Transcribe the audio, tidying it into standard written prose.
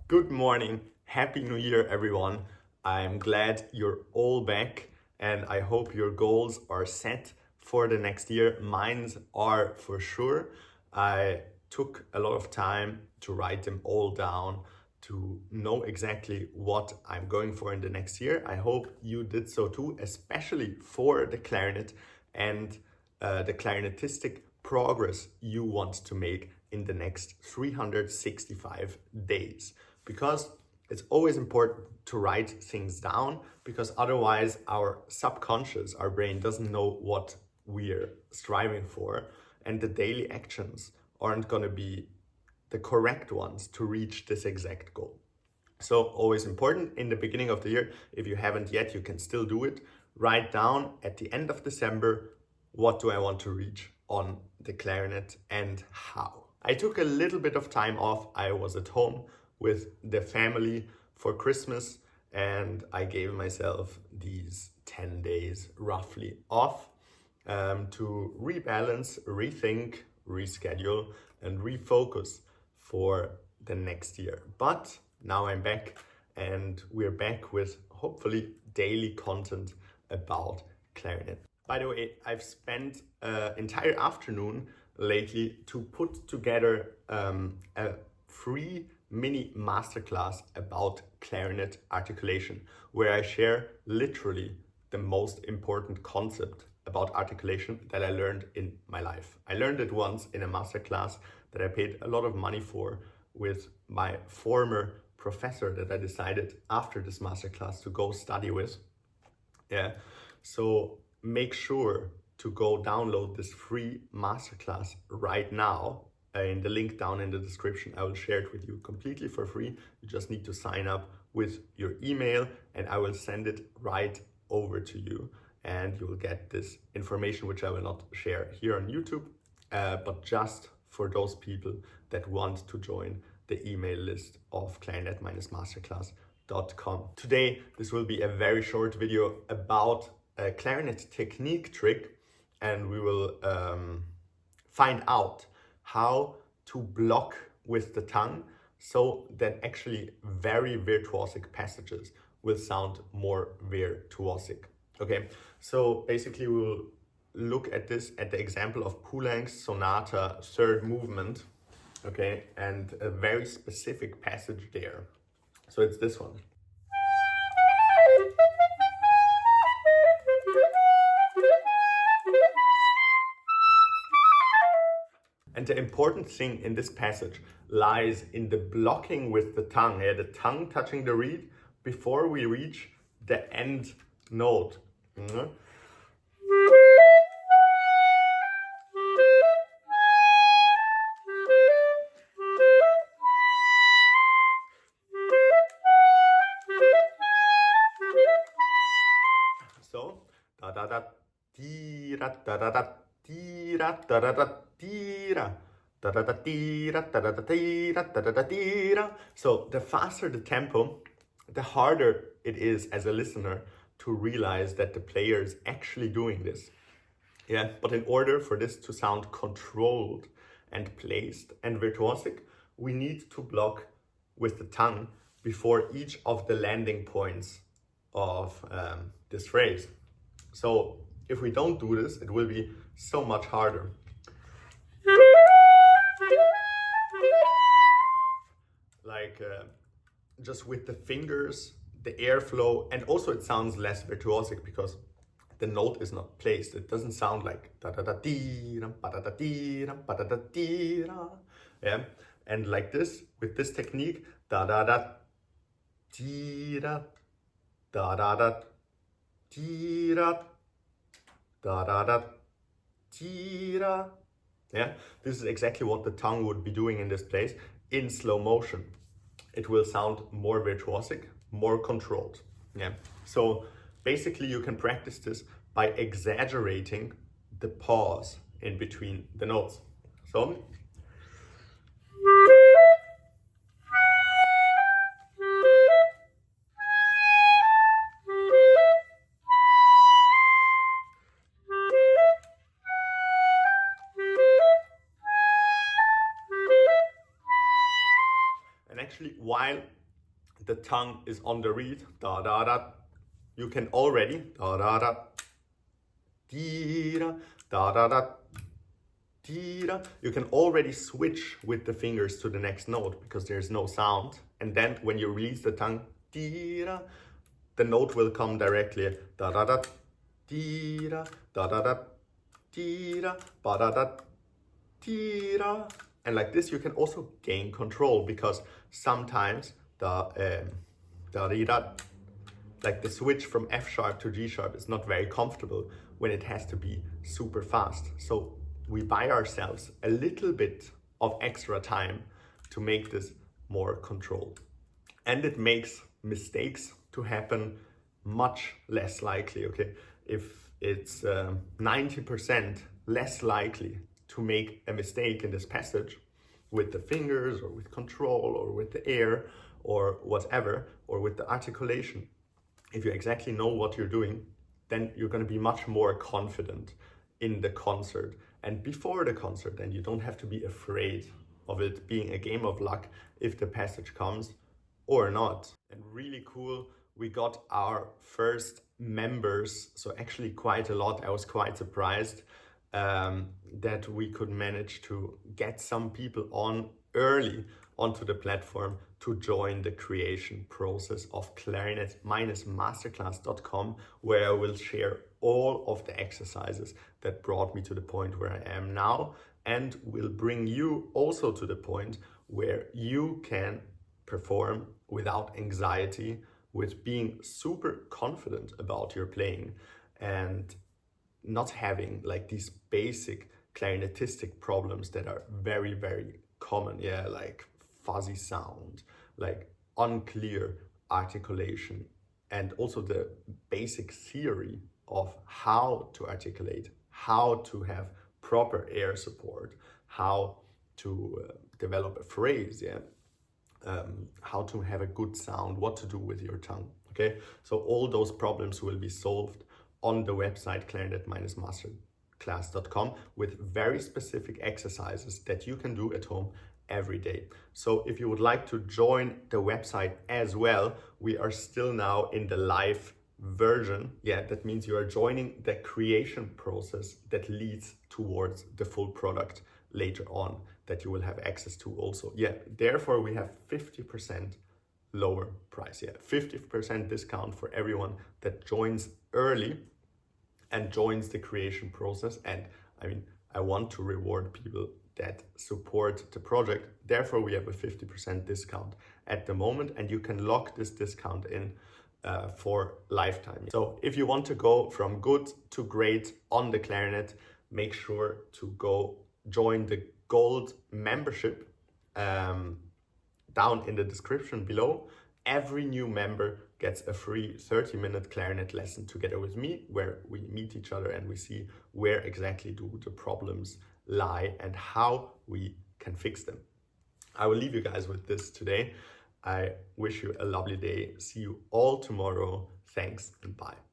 Good morning. Happy New Year, everyone. I'm glad you're all back and I hope your goals are set for the next year. Mine's are for sure. I took a lot of time to write them all down to know exactly what I'm going for in the next year. I hope you did so too, especially for the clarinet and the clarinetistic progress you want to make in the next 365 days. Because it's always important to write things down, because otherwise our subconscious, our brain, doesn't know what we're striving for, and the daily actions aren't going to be the correct ones to reach this exact goal. So always important in the beginning of the year, if you haven't yet, you can still do it. Write down at the end of December, what do I want to reach on the clarinet and how. I took a little bit of time off. I was at home with the family for Christmas and I gave myself these 10 days roughly off to rebalance, rethink, reschedule, and refocus for the next year. But now I'm back and we're back with hopefully daily content about clarinet. By the way, I've spent an entire afternoon lately to put together a free mini masterclass about clarinet articulation, where I share literally the most important concept about articulation that I learned in my life. I learned it once in a masterclass that I paid a lot of money for with my former professor that I decided after this masterclass to go study with. Yeah, so make sure to go download this free masterclass right now. In the link down in the description, I will share it with you completely for free. You just need to sign up with your email and I will send it right over to you. And you will get this information, which I will not share here on YouTube, but just for those people that want to join the email list of clarinet-masterclass.com. Today, this will be a very short video about a clarinet technique trick, and we will find out how to block with the tongue so that actually very virtuosic passages will sound more virtuosic. Okay, so basically we'll look at this at the example of Poulenc's Sonata third movement, okay, and a very specific passage there. So it's this one. And the important thing in this passage lies in the blocking with the tongue, the tongue touching the reed before we reach the end note. Mm-hmm. So, da da da, tira, da da da, tira, da da da, tira. Da da da tira, da da da tira, da da da tira. So the faster the tempo, the harder it is as a listener to realize that the player is actually doing this. Yeah, but in order for this to sound controlled and placed and virtuosic, we need to block with the tongue before each of the landing points of this phrase. So if we don't do this, it will be so much harder. Like just with the fingers, the airflow, and also it sounds less virtuosic because the note is not placed. It doesn't sound like da da da dee da da da dee da da da dee da. Yeah, and like this with this technique, da da da dee da da da da dee da da da da dee da. Yeah, this is exactly what the tongue would be doing in this place in slow motion. It will sound more virtuosic, more controlled. Yeah. So basically you can practice this by exaggerating the pause in between the notes. So and actually while the tongue is on the reed, da da da, you can already da da da, dee da da da da, dee da. You can already switch with the fingers to the next note because there's no sound. And then when you release the tongue, dee da, the note will come directly, da da da, dee da da da da, dee da ba da da, dee da. And like this, you can also gain control because sometimes the da dee da, like the switch from F sharp to G sharp is not very comfortable when it has to be super fast. So we buy ourselves a little bit of extra time to make this more controlled. And it makes mistakes to happen much less likely, okay? If it's 90% less likely to make a mistake in this passage with the fingers or with control or with the air or whatever, or with the articulation, if you exactly know what you're doing, then you're going to be much more confident in the concert and before the concert, and you don't have to be afraid of it being a game of luck if the passage comes or not. And really cool, we got our first members, so actually quite a lot. I was quite surprised that we could manage to get some people on early onto the platform to join the creation process of clarinet-masterclass.com, where I will share all of the exercises that brought me to the point where I am now, and will bring you also to the point where you can perform without anxiety, with being super confident about your playing and not having like these basic clarinetistic problems that are very, very common. Yeah, like fuzzy sound, like unclear articulation, and also the basic theory of how to articulate, how to have proper air support, how to develop a phrase, yeah, how to have a good sound, what to do with your tongue. Okay, so all those problems will be solved on the website clarinet-masterclass.com with very specific exercises that you can do at home every day. So if you would like to join the website as well, we are still now in the live version. Yeah, that means you are joining the creation process that leads towards the full product later on that you will have access to also. Yeah, therefore we have 50% lower price. Yeah, 50% discount for everyone that joins early and joins the creation process. And I mean, I want to reward people that support the project. Therefore, we have a 50% discount at the moment, and you can lock this discount in for lifetime. So if you want to go from good to great on the clarinet, make sure to go join the gold membership down in the description below. Every new member gets a free 30-minute clarinet lesson together with me, where we meet each other and we see where exactly do the problems lie and how we can fix them. I will leave you guys with this today. I wish you a lovely day. See you all tomorrow. Thanks and bye.